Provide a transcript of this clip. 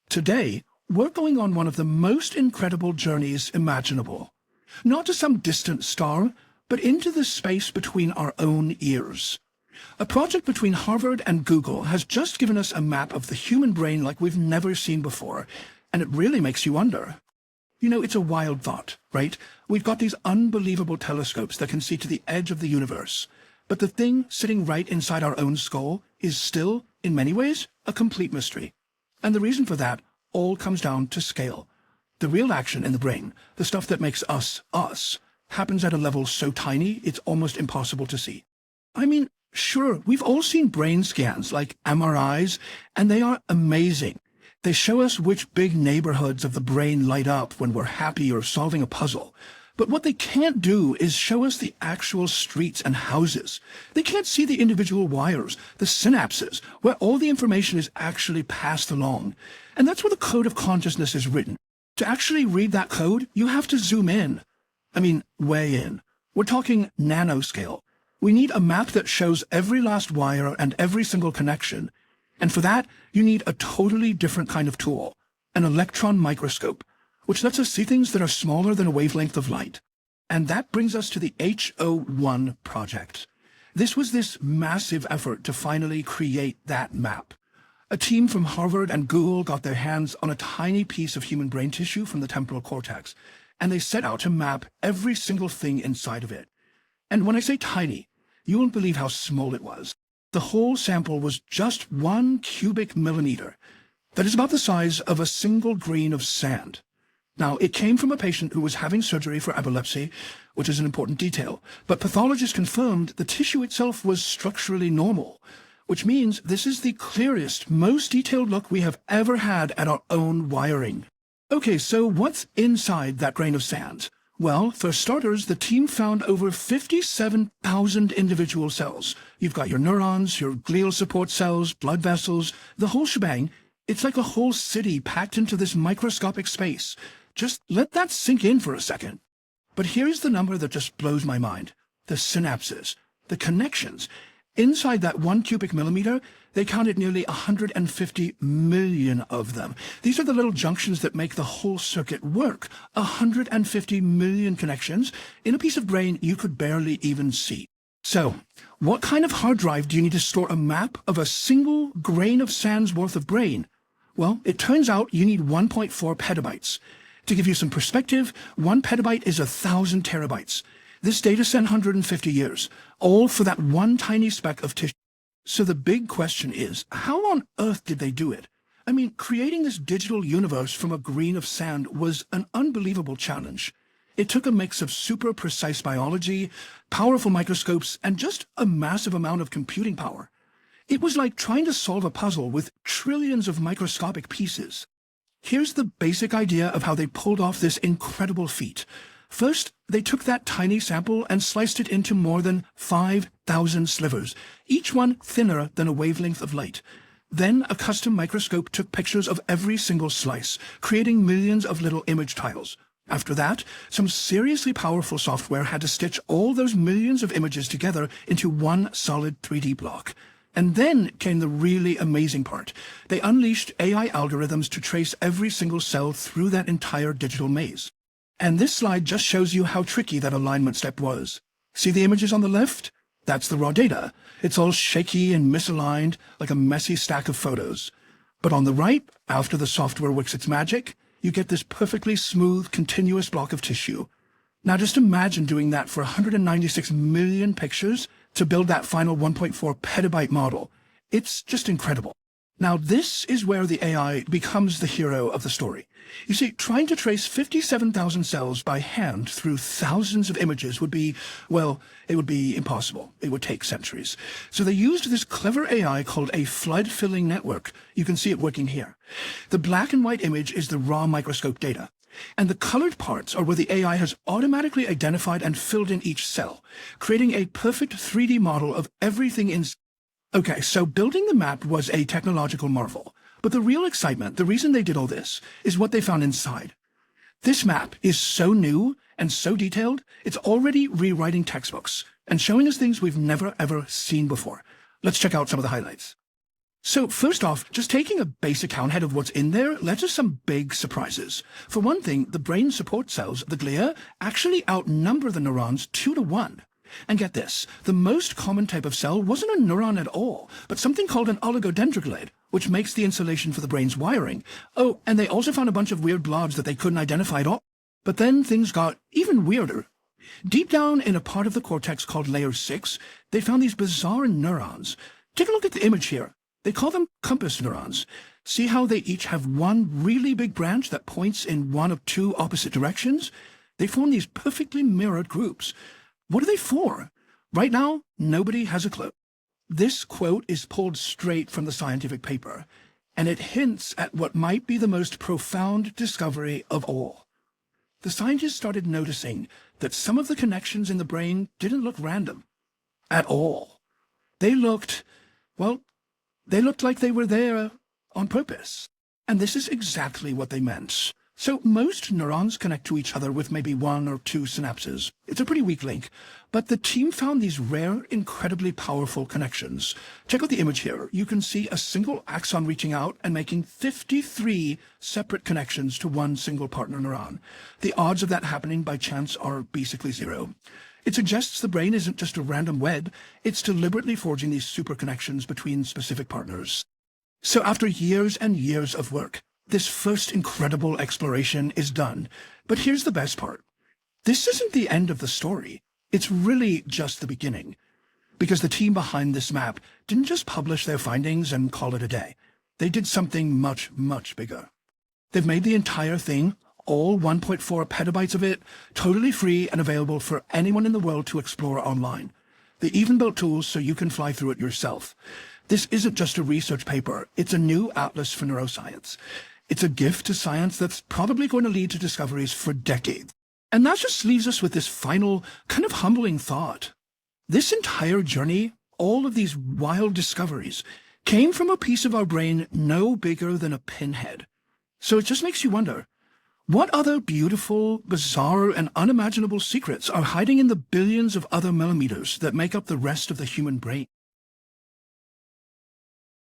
Today, we're going on one of the most incredible journeys imaginable. Not to some distant star, but into the space between our own ears. A project between Harvard and Google has just given us a map of the human brain like we've never seen before, and it really makes you wonder. You know, it's a wild thought, right? We've got these unbelievable telescopes that can see to the edge of the universe, but the thing sitting right inside our own skull is still, in many ways, a complete mystery. And the reason for that all comes down to scale. The real action in the brain, the stuff that makes us, us, happens at a level so tiny it's almost impossible to see. I mean, sure, we've all seen brain scans like MRIs, and they are amazing. They show us which big neighborhoods of the brain light up when we're happy or solving a puzzle. But what they can't do is show us the actual streets and houses. They can't see the individual wires, the synapses, where all the information is actually passed along. And that's where the code of consciousness is written. To actually read that code, you have to zoom in. I mean, way in. We're talking nanoscale. We need a map that shows every last wire and every single connection. And for that, you need a totally different kind of tool, an electron microscope, which lets us see things that are smaller than a wavelength of light. And that brings us to the HO1 project. This was this massive effort to finally create that map. A team from Harvard and Google got their hands on a tiny piece of human brain tissue from the temporal cortex, and they set out to map every single thing inside of it. And when I say tiny, you won't believe how small it was. The whole sample was just 1 cubic millimeter. That is about the size of a single grain of sand. Now, it came from a patient who was having surgery for epilepsy, which is an important detail, but pathologists confirmed the tissue itself was structurally normal, which means this is the clearest, most detailed look we have ever had at our own wiring. Okay, so what's inside that grain of sand? Well, for starters, the team found over 57,000 individual cells. You've got your neurons, your glial support cells, blood vessels, the whole shebang. It's like a whole city packed into this microscopic space. Just let that sink in for a second. But here's the number that just blows my mind. The synapses, the connections. Inside that 1 cubic millimeter, they counted nearly 150 million of them. These are the little junctions that make the whole circuit work. 150 million connections in a piece of brain you could barely even see. So, what kind of hard drive do you need to store a map of a single grain of sand's worth of brain? Well, it turns out you need 1.4 petabytes. To give you some perspective, 1 petabyte is 1,000 terabytes. This data sent 150 years, all for that one tiny speck of tissue. So the big question is, how on earth did they do it? I mean, creating this digital universe from a grain of sand was an unbelievable challenge. It took a mix of super precise biology, powerful microscopes, and just a massive amount of computing power. It was like trying to solve a puzzle with trillions of microscopic pieces. Here's the basic idea of how they pulled off this incredible feat. First, they took that tiny sample and sliced it into more than 5,000 slivers, each one thinner than a wavelength of light. Then a custom microscope took pictures of every single slice, creating millions of little image tiles. After that, some seriously powerful software had to stitch all those millions of images together into one solid 3D block. And then came the really amazing part. They unleashed AI algorithms to trace every single cell through that entire digital maze. And this slide just shows you how tricky that alignment step was. See the images on the left? That's the raw data. It's all shaky and misaligned, like a messy stack of photos. But on the right, after the software works its magic, you get this perfectly smooth, continuous block of tissue. Now just imagine doing that for 196 million pictures to build that final 1.4 petabyte model. It's just incredible. Now this is where the AI becomes the hero of the story. You see, trying to trace 57,000 cells by hand through thousands of images would be, well, it would be impossible. It would take centuries. So they used this clever AI called a flood-filling network. You can see it working here. The black and white image is the raw microscope data. And the colored parts are where the AI has automatically identified and filled in each cell, creating a perfect 3D model of everything in. Okay, so building the map was a technological marvel. But the real excitement, the reason they did all this, is what they found inside. This map is so new and so detailed, it's already rewriting textbooks and showing us things we've never ever seen before. Let's check out some of the highlights. So first off, just taking a basic count of what's in there led to some big surprises. For one thing, the brain support cells, the glia, actually outnumber the neurons 2-to-1. And get this, the most common type of cell wasn't a neuron at all, but something called an oligodendroglade, which makes the insulation for the brain's wiring. Oh, and they also found a bunch of weird blobs that they couldn't identify at all. But then things got even weirder. Deep down in a part of the cortex called layer 6, they found these bizarre neurons. Take a look at the image here. They call them compass neurons. See how they each have one really big branch that points in one of two opposite directions? They form these perfectly mirrored groups. What are they for? Right now, nobody has a clue. This quote is pulled straight from the scientific paper, and it hints at what might be the most profound discovery of all. The scientists started noticing that some of the connections in the brain didn't look random at all. They looked like they were there on purpose. And this is exactly what they meant. So most neurons connect to each other with maybe 1 or 2 synapses. It's a pretty weak link. But the team found these rare, incredibly powerful connections. Check out the image here. You can see a single axon reaching out and making 53 separate connections to one single partner neuron. The odds of that happening by chance are basically 0. It suggests the brain isn't just a random web, it's deliberately forging these super connections between specific partners. So after years and years of work, this first incredible exploration is done. But here's the best part. This isn't the end of the story. It's really just the beginning. Because the team behind this map didn't just publish their findings and call it a day. They did something much, much bigger. They've made the entire thing, all 1.4 petabytes of it, totally free and available for anyone in the world to explore online. They even built tools so you can fly through it yourself. This isn't just a research paper. It's a new atlas for neuroscience. It's a gift to science that's probably going to lead to discoveries for decades. And that just leaves us with this final, kind of humbling thought. This entire journey, all of these wild discoveries, came from a piece of our brain no bigger than a pinhead. So it just makes you wonder, what other beautiful, bizarre, and unimaginable secrets are hiding in the billions of other millimeters that make up the rest of the human brain?